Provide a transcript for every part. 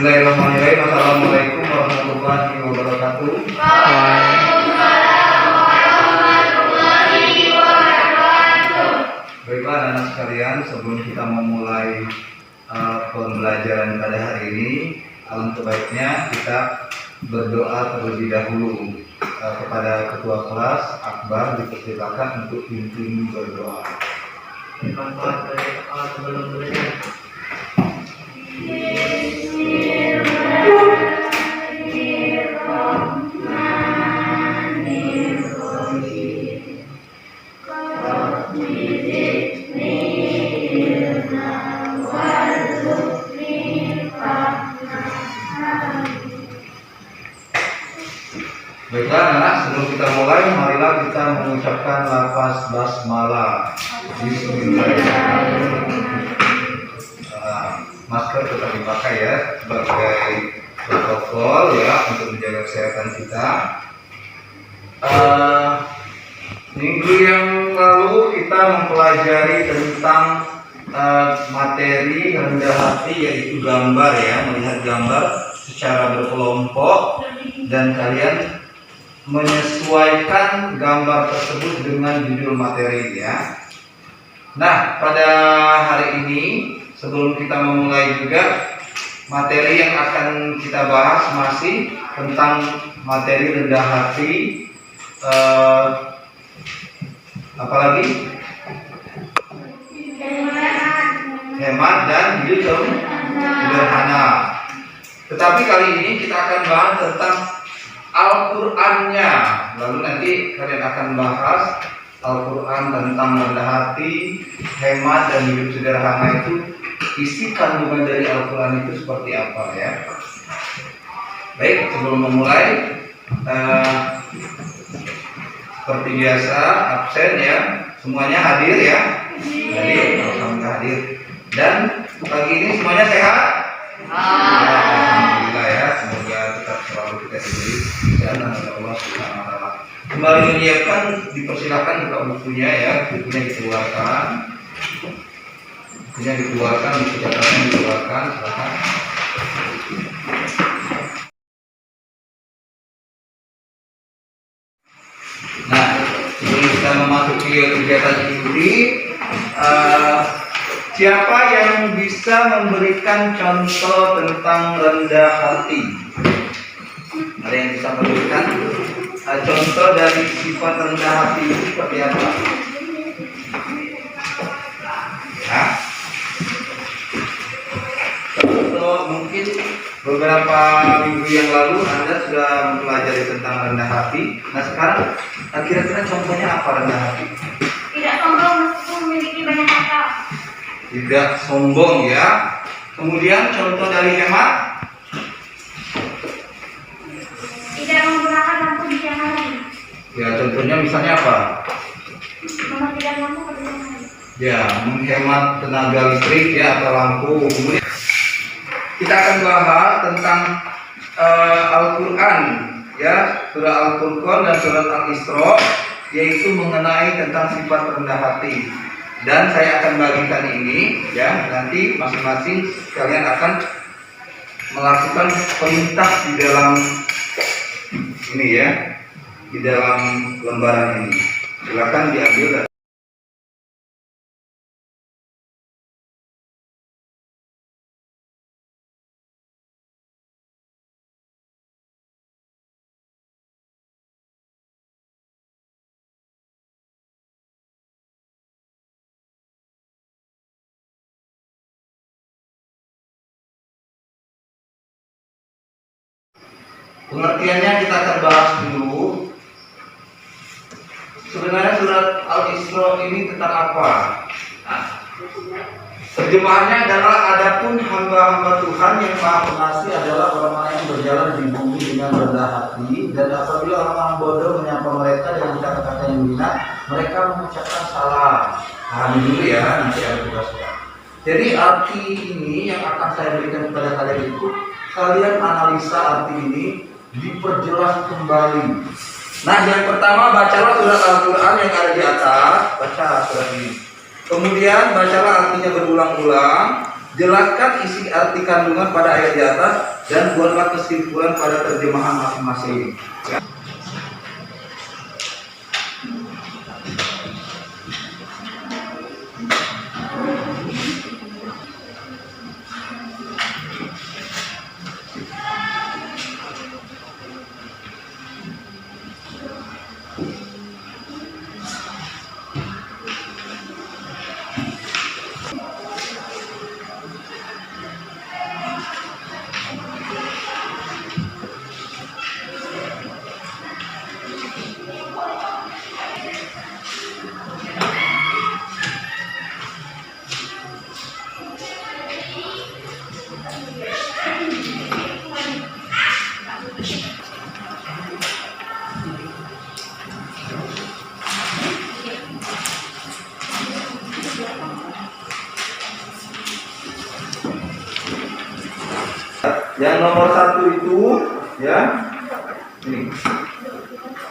Bismillahirrahmanirrahim. Assalamualaikum warahmatullahi wabarakatuh. Baiklah anak-anak sekalian, sebelum kita memulai pembelajaran pada hari ini, alangkah baiknya kita berdoa terlebih dahulu. Kepada ketua kelas Akbar dipersilakan untuk pimpin berdoa. Baiklah anak, sebelum kita mulai, marilah kita mengucapkan lafaz basmalah. Bismillahirrahmanirrahim. Masker tetap dipakai ya, sebagai protokol ya, untuk menjaga kesehatan kita. Minggu yang lalu kita mempelajari tentang materi rendah hati, yaitu gambar ya, melihat gambar secara berkelompok dan kalian menyesuaikan gambar tersebut dengan judul materinya. Nah, pada hari ini sebelum kita memulai juga, materi yang akan kita bahas masih tentang materi rendah hati. Apalagi? Hemat dan hidup sederhana. Tetapi kali ini kita akan bahas tentang Al-Qur'annya. Lalu nanti kalian akan bahas Al-Qur'an tentang rendah hati, hemat dan hidup sederhana itu, isi kandungan dari Al-Qur'an itu seperti apa ya. Baik, sebelum memulai, seperti biasa absen ya, semuanya hadir ya. Hadir, alhamdulillah hadir. Dan pagi ini semuanya sehat? Alhamdulillah ya, semoga tetap selalu kita diberi kesehatan oleh Allah Subhanahu wa taala. Kembali menyiapkan, dipersilakan buka bukunya ya, bukunya dikeluarkan. Bukunya dikeluarkan, dicatatkan dikeluarkan, silakan. Nah, sebelum kita memasuki kegiatan inti, siapa yang bisa memberikan contoh tentang rendah hati? Ada yang bisa memberikan contoh dari sifat rendah hati itu seperti apa? Nah, contoh mungkin beberapa minggu yang lalu Anda sudah mempelajari tentang rendah hati. Nah sekarang kira-kira contohnya apa rendah hati? Tidak sombong meskipun memiliki banyak harta. Tidak sombong ya. Kemudian contoh dari hemat? Tidak menggunakan lampu di siang hari. Ya contohnya misalnya apa? Mematikan lampu pada siang hari. Ya, menghemat tenaga listrik ya atau lampu. Kemudian kita akan bahas tentang Al-Qur'an ya, surah Al-Furqan dan surat Al-Isra, yaitu mengenai tentang sifat rendah hati. Dan saya akan bagikan ini ya, nanti masing-masing kalian akan melakukan perintah di dalam ini ya, di dalam lembaran ini. Silakan diambil. Pengertiannya kita akan bahas dulu. Sebenarnya surat Al-Isra ini tentang apa? Nah, terjemahannya adalah adapun hamba-hamba Tuhan yang Maha Pengasih adalah orang-orang yang berjalan di bumi dengan rendah hati, dan apabila orang-orang bodoh menyapa mereka dengan kata-kata yang hina, mereka mengucapkan salah. Pahami dulu ya, nanti ada tugasnya. Jadi arti ini yang akan saya berikan kepada kalian itu, kalian analisa arti ini, diperjelas kembali. Nah, yang pertama bacalah surat Al-Qur'an yang ada di atas, baca surat ini. Kemudian bacalah artinya berulang-ulang. Jelaskan isi arti kandungan pada ayat di atas dan buatlah kesimpulan pada terjemahan masing-masing. Ya. Yang nomor satu itu, ya, ini.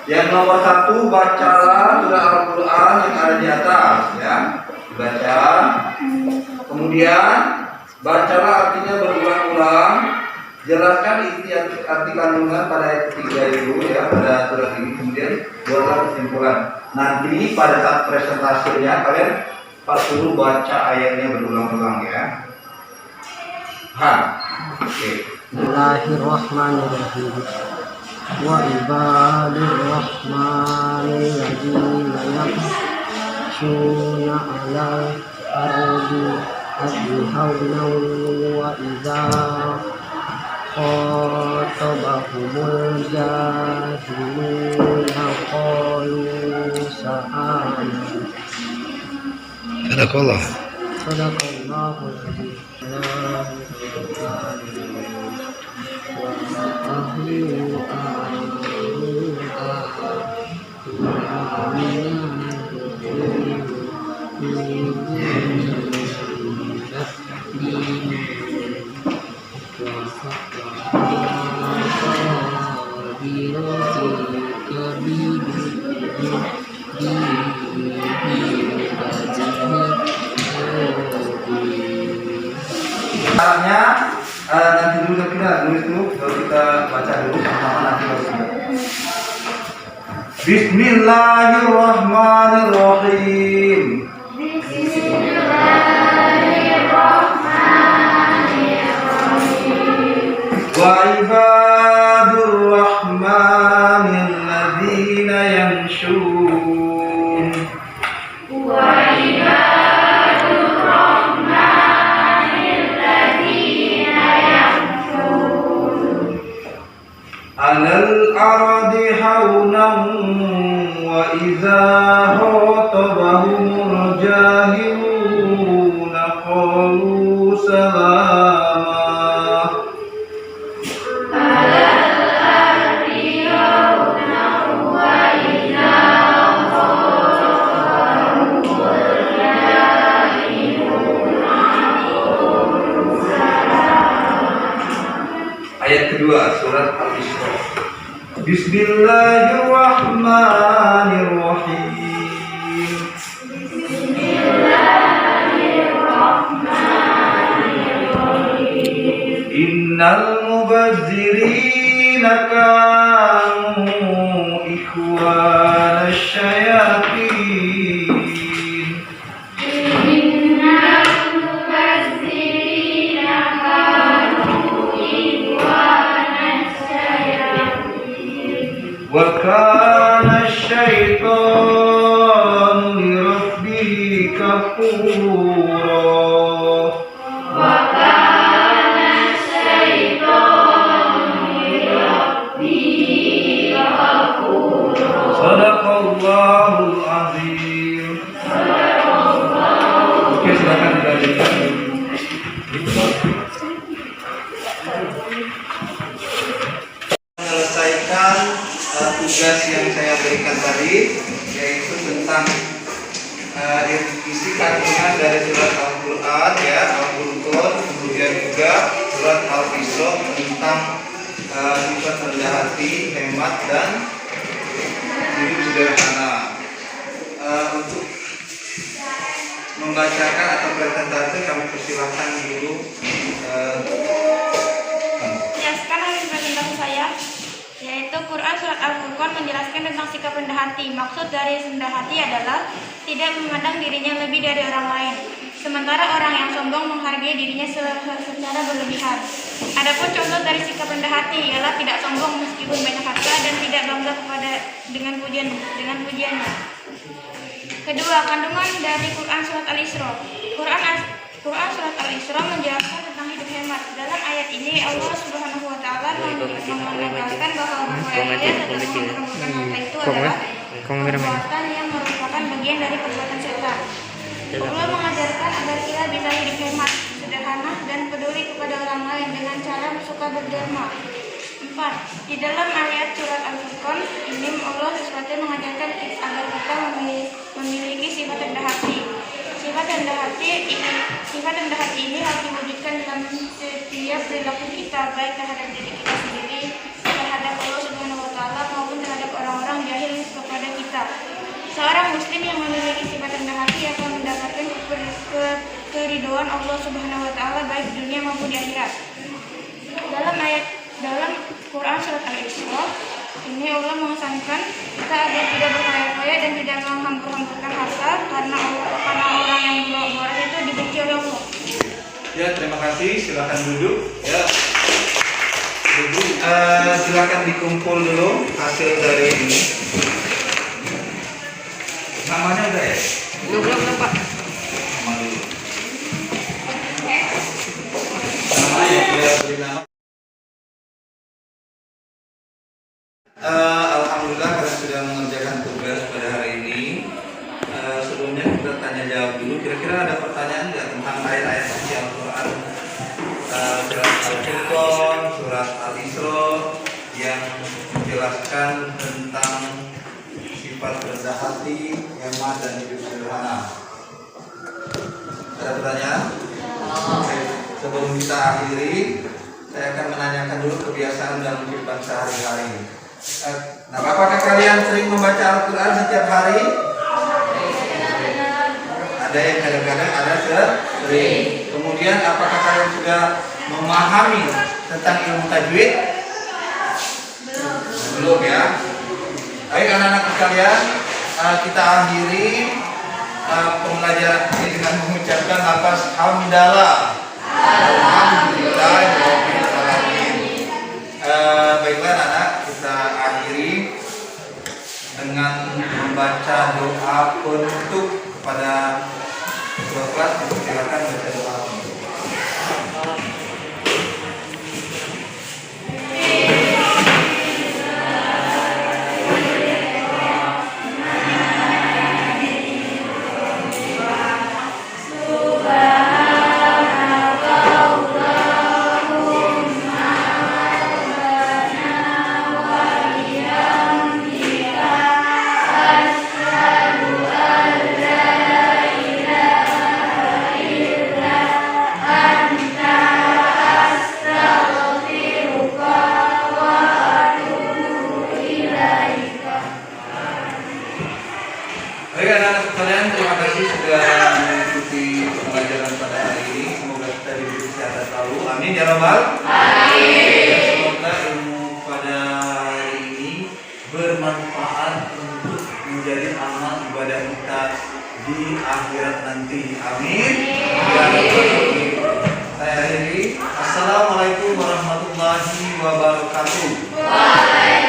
Yang nomor satu, bacalah surah Al-Quran yang ada di atas, ya, baca. Kemudian bacalah artinya berulang-ulang. Jelaskan isi arti kandungan pada ayat ketiga itu, ya, pada surat ini. Kemudian buatlah kesimpulan. Nanti pada saat presentasinya kalian perlu baca ayatnya berulang-ulang, ya. Oke. Bismillahirrahmanirrahim. Wa ibadur rahmanil ladzina yamshuna 'alal ardi hawna wa idza khatabahumul jahiluna qalu sa'ana. Sadaqallah. Sadaqallahul adzim. Caranya nanti dulu kita nulis dulu, baru kita baca dulu sama nanti baru kita. Bismillahirrahmanirrahim. Wa ibadur rahmanil ladzina yamshun. Alal ardi haunan wa idza khatabahumul jahiluna qalu salama. Ayat kedua surat Al-Isra. Bismillahirrahmanirrahim. Innal mubazzirina kanu ikhwana syayatin. Wa kana asy-syaitanu li rabbihi kafura. Sadaqallahul azim. Oke, silakan dilanjutkan. Menyelesaikan tugas yang saya berikan tadi, yaitu tentang isi kandungan dari surat Al-Quran, ya, Al-Furqan, kemudian juga surat Al-Isra tentang sifat rendah hati, hemat, dan hidup sederhana. Untuk membacakan atau presentasi kami Silakan dulu. Ya, sekarang presentasi saya, yaitu Quran Surat Al-Furqan menjelaskan tentang sikap rendah hati. Maksud dari rendah hati adalah tidak memandang dirinya lebih dari orang lain. Sementara orang yang sombong menghargai dirinya secara berlebihan. Adapun contoh dari sikap rendah hati ialah tidak sombong meskipun banyak harta dan tidak bangga dengan pujiannya. Kedua, kandungan dari Quran Surat Al-Isra. Quran Surat Al-Isra menjelaskan tentang hidup hemat. Dalam ayat ini Allah Subhanahu wa taala menegaskan bahwa membayar dan mengumpulkan harta itu adalah perbuatan yang merupakan bagian dari perbuatan setan. Allah mengajarkan agar kita bisa hidup hemat, sederhana, dan peduli kepada orang lain dengan cara suka berderma. 4. Di dalam ayat surat Al-Furqan ini Allah sesuatu mengajarkan agar kita memiliki sifat rendah hati. Sifat rendah hati ini harus diwujudkan dalam setiap perilaku kita, baik terhadap diri kita sendiri, terhadap Allah Subhanahu wa taala maupun terhadap orang-orang jahil kepada kita. Seorang muslim yang memiliki sifat rendah hati akan mendapatkan keridhaan Allah Subhanahu wa taala baik di dunia maupun di akhirat. Dalam Quran Surat Al-Isra ini Allah mengesankan kita agar tidak berkaya-kaya dan tidak menghambur-hamburkan harta karena orang yang boros itu dibenci oleh Allah. Ya, terima kasih. Silakan duduk. Ya. Duduk. Silakan dikumpul dulu hasil dari ini. Namanya udah ya? Belum Pak. Nama dulu. Namanya ya, beri nama. Alhamdulillah kalian sudah mengerjakan tugas pada hari ini. Sebelumnya kita tanya jawab dulu. Kira-kira ada pertanyaan nggak tentang ayat-ayat suci Al-Quran, surat Al-Furqan, surat Al-Isra yang menjelaskan tentang sifat rendah hati, hemat, dan hidup sederhana? Ada pertanyaan? Oke. Sebelum kita akhiri, saya akan menanyakan dulu kebiasaan dalam kehidupan sehari-hari. Nah, apakah kalian sering membaca Al-Quran setiap hari? Ada yang kadang-kadang, ada sering. Kemudian apakah kalian sudah memahami tentang ilmu tajwid? Belum ya. Baik anak-anak sekalian, kita akhiri pembelajaran ini dengan mengucapkan lafaz hamdalah. Alhamdulillahirabbil alamin. Baiklah anak, kita akhiri dengan membaca doa penutup kepada ketua kelas. Silakan baca doa penutup. Baik anak-anak sekalian, terima kasih sudah mengikuti pembelajaran pada hari ini. Semoga kita diberi kesehatan selalu. Amin ya rabbal alamin. Semoga ilmu pada hari ini bermanfaat untuk menjadi amal ibadah kita di akhirat nanti. Amin. Ya rabbal alamin. Saya akhiri. Assalamualaikum warahmatullahi wabarakatuh.